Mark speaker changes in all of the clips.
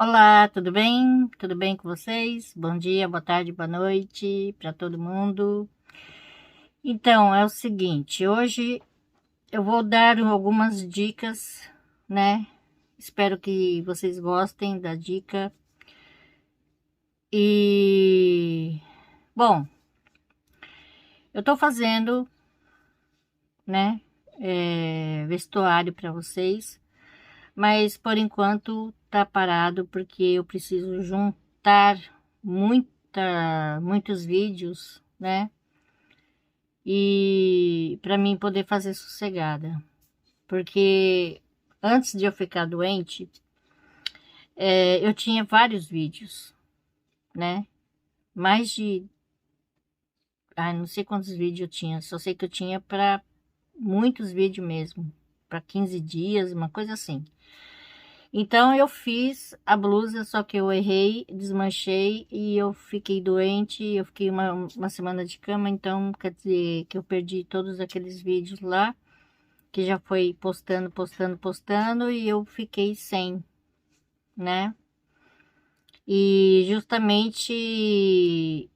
Speaker 1: Olá, tudo bem? Tudo bem com vocês? Bom dia, boa tarde, boa noite para todo mundo. Então, é o seguinte, hoje eu vou dar algumas dicas, né? Espero que vocês gostem da dica. E, bom, eu tô fazendo, né, vestuário para vocês, mas por enquanto tá parado porque eu preciso juntar muitos vídeos, né? E para mim poder fazer sossegada, porque antes de eu ficar doente, eu tinha vários vídeos, né? Mais de, não sei quantos vídeos eu tinha, só sei que eu tinha para muitos vídeos mesmo, para 15 dias, uma coisa assim. Então eu fiz a blusa, só que eu errei, desmanchei e eu fiquei doente, eu fiquei uma semana de cama, então quer dizer que eu perdi todos aqueles vídeos lá, que já foi postando, e eu fiquei sem, né? E justamente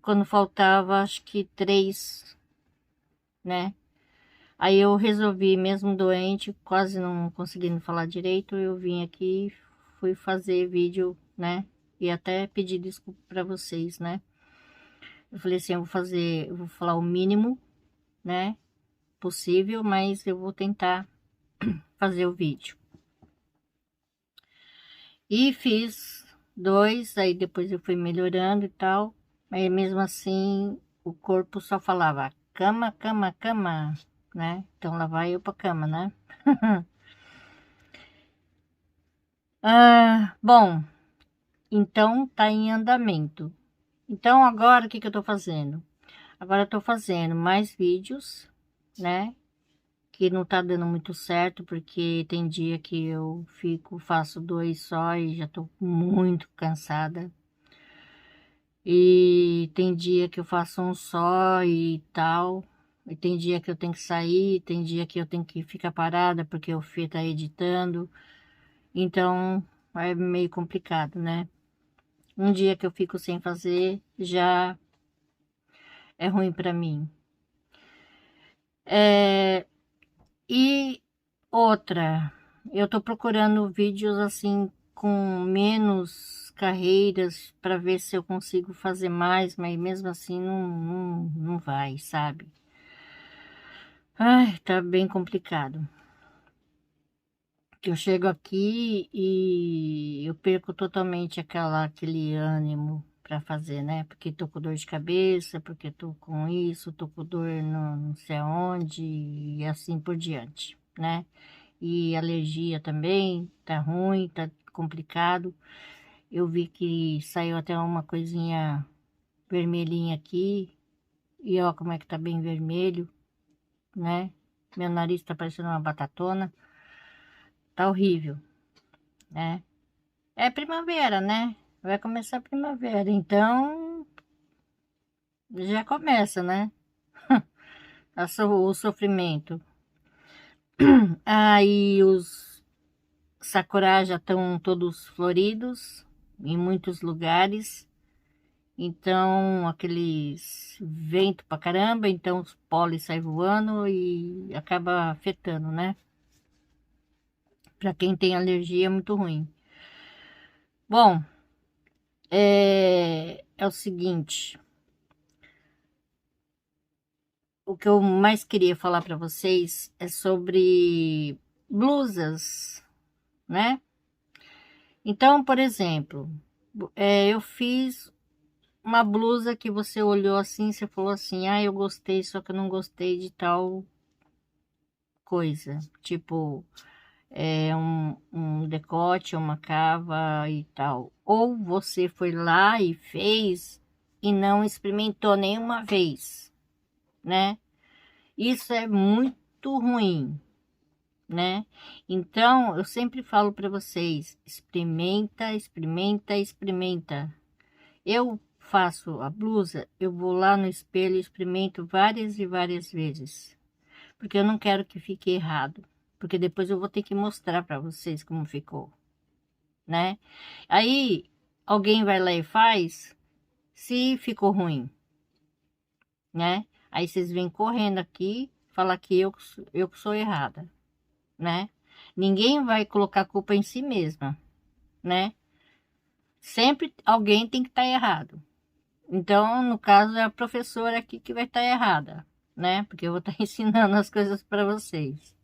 Speaker 1: quando faltava, acho que três, né? Aí eu resolvi, mesmo doente, quase não conseguindo falar direito, eu vim aqui, fui fazer vídeo, né? E até pedir desculpa para vocês, né? Eu falei assim, eu vou falar o mínimo, né? Possível, mas eu vou tentar fazer o vídeo. E fiz dois, aí depois eu fui melhorando e tal. Mas mesmo assim, o corpo só falava cama, cama, cama, né? Então lá vai eu pra cama, né? Bom, então tá em andamento. Então agora o que que eu tô fazendo? Agora eu tô fazendo mais vídeos, né? Que não tá dando muito certo, porque tem dia que eu faço dois só e já tô muito cansada. E tem dia que eu faço um só e tal. E tem dia que eu tenho que sair, tem dia que eu tenho que ficar parada porque o Fê tá editando. Então é meio complicado, né? Um dia que eu fico sem fazer já é ruim pra mim. E outra, eu tô procurando vídeos assim com menos carreiras para ver se eu consigo fazer mais, mas mesmo assim não vai, sabe? Ai, tá bem complicado. Que eu chego aqui e eu perco totalmente aquele ânimo para fazer, né? Porque tô com dor de cabeça, porque tô com isso, tô com dor não sei aonde e assim por diante, né? E alergia também, tá ruim, tá complicado. Eu vi que saiu até uma coisinha vermelhinha aqui e ó como é que tá bem vermelho, né? Meu nariz tá parecendo uma batatona. Tá horrível, né? É primavera, né? Vai começar a primavera, então já começa, né? O sofrimento. Aí os sakura já estão todos floridos em muitos lugares. Então, aqueles vento pra caramba, então os pólen saem voando e acaba afetando, né? Pra quem tem alergia é muito ruim. Bom, é o seguinte. O que eu mais queria falar para vocês é sobre blusas, né? Então, por exemplo, eu fiz uma blusa que você olhou assim, você falou assim, ah, eu gostei, só que eu não gostei de tal coisa. Tipo, um decote, uma cava e tal. Ou você foi lá e fez e não experimentou nenhuma vez, né? Isso é muito ruim, né? Então, eu sempre falo para vocês, experimenta, experimenta, experimenta. Eu faço a blusa, eu vou lá no espelho e experimento várias e várias vezes, porque eu não quero que fique errado, porque depois eu vou ter que mostrar para vocês como ficou, né? Aí alguém vai lá e faz, se ficou ruim, né? Aí vocês vêm correndo aqui, falar que eu que sou errada, né? Ninguém vai colocar a culpa em si mesma, né? Sempre alguém tem que estar errado. Então, no caso, é a professora aqui que vai estar errada, né? Porque eu vou estar ensinando as coisas para vocês.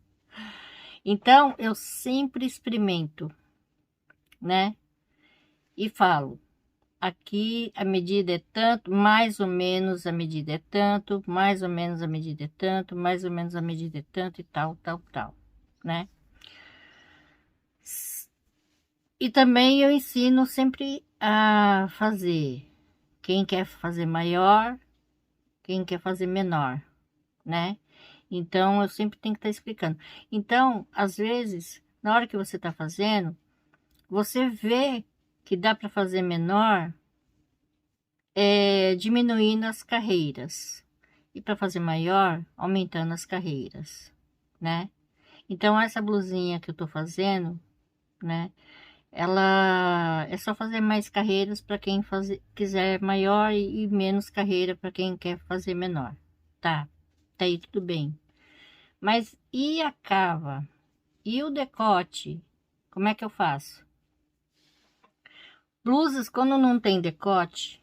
Speaker 1: Então, eu sempre experimento, né? E falo, aqui a medida é tanto, mais ou menos a medida é tanto, mais ou menos a medida é tanto, mais ou menos a medida é tanto e tal, tal, tal, né? E também eu ensino sempre a fazer. Quem quer fazer maior, quem quer fazer menor, né? Então, eu sempre tenho que estar explicando. Então, às vezes, na hora que você está fazendo, você vê que dá para fazer menor, diminuindo as carreiras. E para fazer maior, aumentando as carreiras, né? Então, essa blusinha que eu estou fazendo, né? Ela é só fazer mais carreiras para quem quiser maior e menos carreira para quem quer fazer menor. Tá, tá aí tudo bem. Mas e a cava? E o decote? Como é que eu faço? Blusas, quando não tem decote,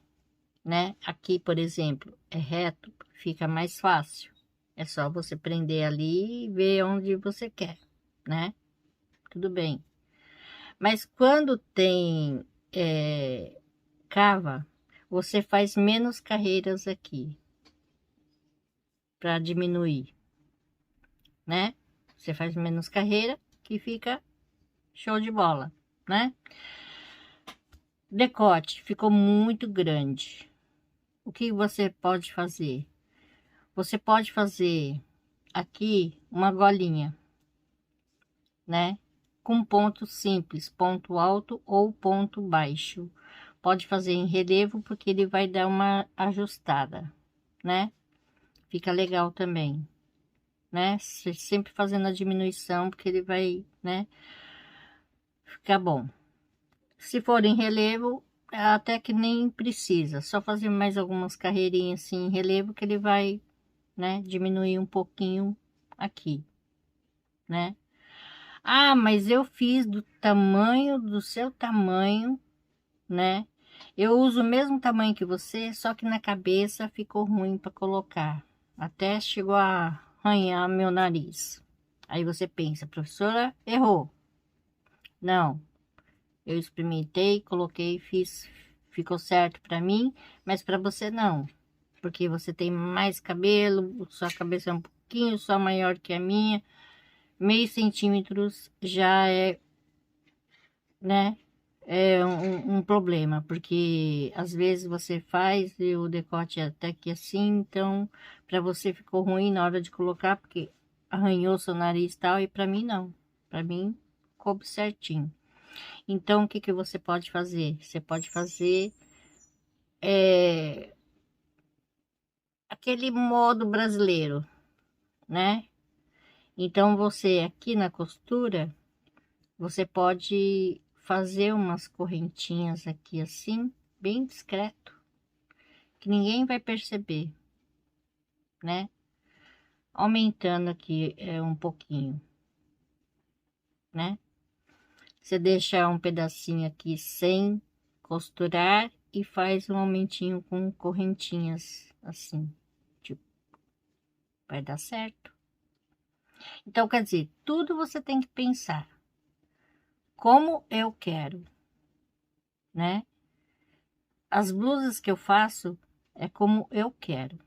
Speaker 1: né? Aqui, por exemplo, é reto, fica mais fácil. É só você prender ali e ver onde você quer, né? Tudo bem. Mas quando tem cava, você faz menos carreiras aqui para diminuir, né? Você faz menos carreira que fica show de bola, né? Decote ficou muito grande. O que você pode fazer? Você pode fazer aqui uma golinha, né? Com ponto simples, ponto alto ou ponto baixo. Pode fazer em relevo porque ele vai dar uma ajustada, né? Fica legal também, né? Sempre fazendo a diminuição porque ele vai, né? Ficar bom. Se for em relevo, até que nem precisa. Só fazer mais algumas carreirinhas assim em relevo que ele vai, né? Diminuir um pouquinho aqui, né? Ah, mas eu fiz do tamanho do seu tamanho, né? Eu uso o mesmo tamanho que você, só que na cabeça ficou ruim para colocar. Até chegou a arranhar meu nariz. Aí você pensa, professora, errou. Não, eu experimentei, coloquei, fiz, ficou certo para mim, mas para você não, porque você tem mais cabelo, sua cabeça é um pouquinho só maior que a minha, meio centímetros já é, né? É um problema, porque às vezes você faz e o decote é até que assim, então para você ficou ruim na hora de colocar, porque arranhou seu nariz e tal, e para mim não. Para mim coube certinho. Então o que que você pode fazer? Você pode fazer é, aquele modo brasileiro, né? Então você aqui na costura, você pode fazer umas correntinhas aqui assim, bem discreto, que ninguém vai perceber, né? Aumentando aqui um pouquinho, né? Você deixa um pedacinho aqui sem costurar e faz um aumentinho com correntinhas assim, tipo, vai dar certo. Então, quer dizer, tudo você tem que pensar como eu quero, né? As blusas que eu faço é como eu quero.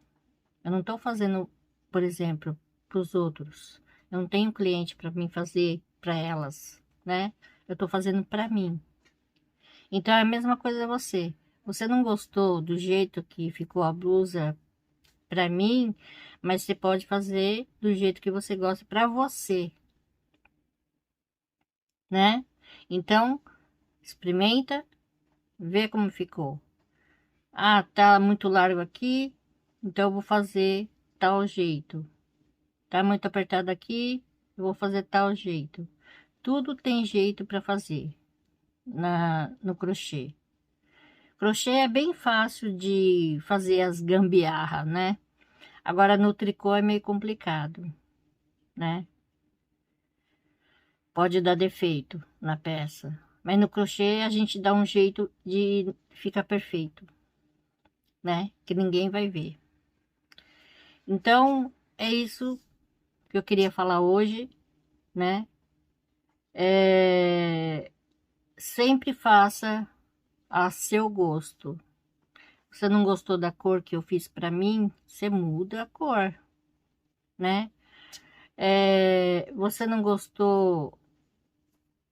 Speaker 1: Eu não estou fazendo, por exemplo, para os outros. Eu não tenho cliente para mim fazer para elas, né? Eu estou fazendo para mim. Então é a mesma coisa você. Você não gostou do jeito que ficou a blusa para mim, mas você pode fazer do jeito que você gosta para você, né? Então, experimenta, vê como ficou. Ah, tá muito largo aqui, então eu vou fazer tal jeito. Tá muito apertado aqui, eu vou fazer tal jeito. Tudo tem jeito para fazer. no crochê. Crochê é bem fácil de fazer as gambiarra, né? Agora no tricô é meio complicado, né? Pode dar defeito na peça. Mas no crochê a gente dá um jeito de ficar perfeito, né? Que ninguém vai ver. Então, é isso que eu queria falar hoje, né? Sempre faça a seu gosto. Você não gostou da cor que eu fiz para mim? Você muda a cor, né? Você não gostou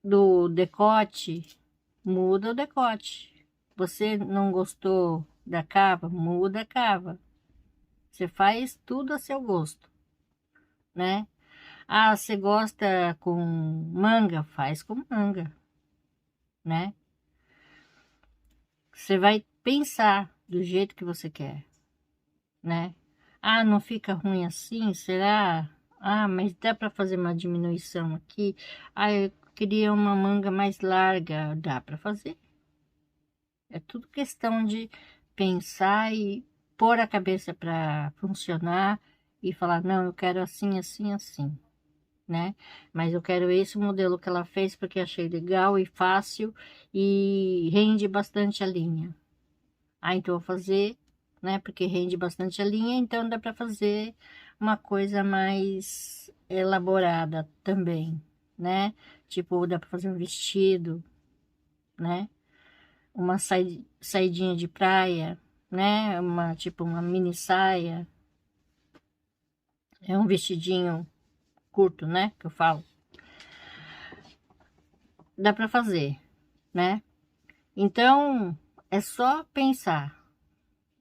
Speaker 1: do decote? Muda o decote. Você não gostou da cava? Muda a cava. Você faz tudo a seu gosto, né? Ah, você gosta com manga? Faz com manga, né? Você vai pensar do jeito que você quer, né? Ah, não fica ruim assim? Será? Ah, mas dá para fazer uma diminuição aqui? Ah, eu queria uma manga mais larga. Dá para fazer. É tudo questão de pensar e pôr a cabeça para funcionar e falar, não, eu quero assim, assim, assim, né? Mas eu quero esse modelo que ela fez porque achei legal e fácil e rende bastante a linha. Ah, então eu vou fazer, né? Porque rende bastante a linha, então dá para fazer uma coisa mais elaborada também, né? Tipo, dá para fazer um vestido, né? Uma saidinha de praia, né? Tipo uma mini saia, é um vestidinho curto, né? Que eu falo. Dá para fazer, né? Então, é só pensar.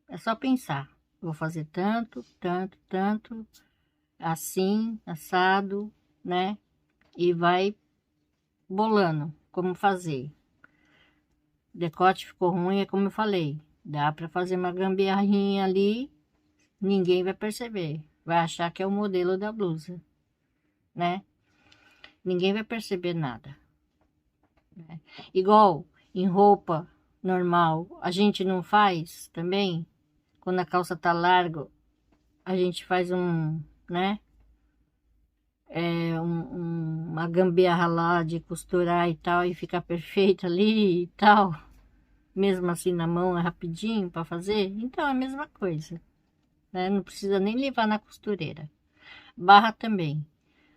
Speaker 1: É só pensar. Vou fazer tanto, tanto, tanto, assim, assado, né? E vai bolando como fazer. Decote ficou ruim, é como eu falei. Dá para fazer uma gambiarrinha ali, ninguém vai perceber. Vai achar que é o modelo da blusa, né? Ninguém vai perceber nada, né? Igual em roupa normal, a gente não faz também? Quando a calça tá larga, a gente faz né? Uma gambiarra lá de costurar e tal, e ficar perfeito ali e tal. Mesmo assim na mão é rapidinho para fazer. Então é a mesma coisa, né? Não precisa nem levar na costureira. Barra também.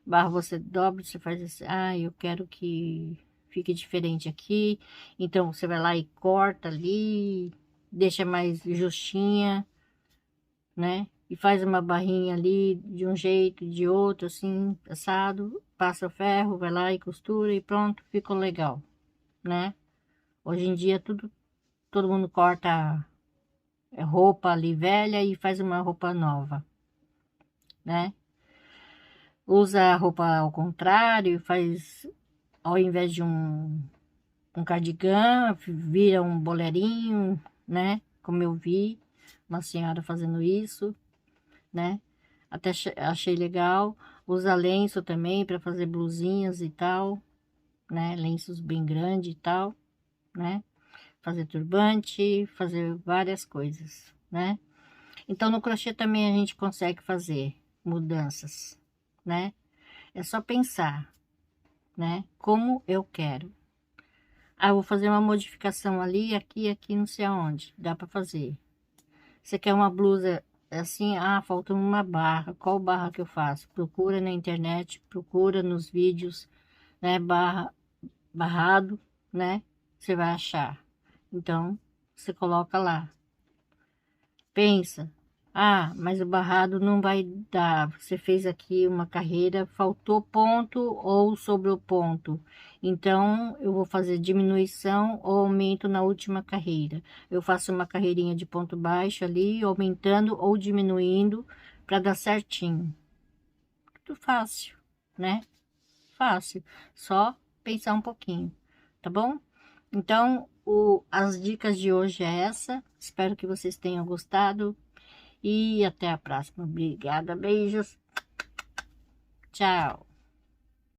Speaker 1: Barra você dobra, você faz assim, ah, eu quero que fique diferente aqui. Então você vai lá e corta ali, deixa mais justinha, né? E faz uma barrinha ali de um jeito, de outro, assim, assado, passa o ferro, vai lá e costura e pronto, ficou legal, né? Hoje em dia todo mundo corta roupa ali velha e faz uma roupa nova, né? Usa a roupa ao contrário, faz ao invés de um cardigan, vira um bolerinho, né? Como eu vi uma senhora fazendo isso, né? Até achei legal. Usa lenço também para fazer blusinhas e tal, né? Lenços bem grandes e tal, né? Fazer turbante, fazer várias coisas, né? Então no crochê também a gente consegue fazer mudanças, né? É só pensar, né? Como eu quero. Ah, eu vou fazer uma modificação ali, aqui, aqui, não sei aonde. Dá para fazer. Você quer uma blusa assim? Ah, falta uma barra. Qual barra que eu faço? Procura na internet, procura nos vídeos, né? Barrado, né? Você vai achar. Então, você coloca lá. Pensa. Ah, mas o barrado não vai dar. Você fez aqui uma carreira, faltou ponto ou sobrou ponto. Então, eu vou fazer diminuição ou aumento na última carreira. Eu faço uma carreirinha de ponto baixo ali, aumentando ou diminuindo para dar certinho. Tudo fácil, né? Fácil. Só pensar um pouquinho, tá bom? Então, as dicas de hoje é essa. Espero que vocês tenham gostado. E até a próxima. Obrigada, beijos. Tchau.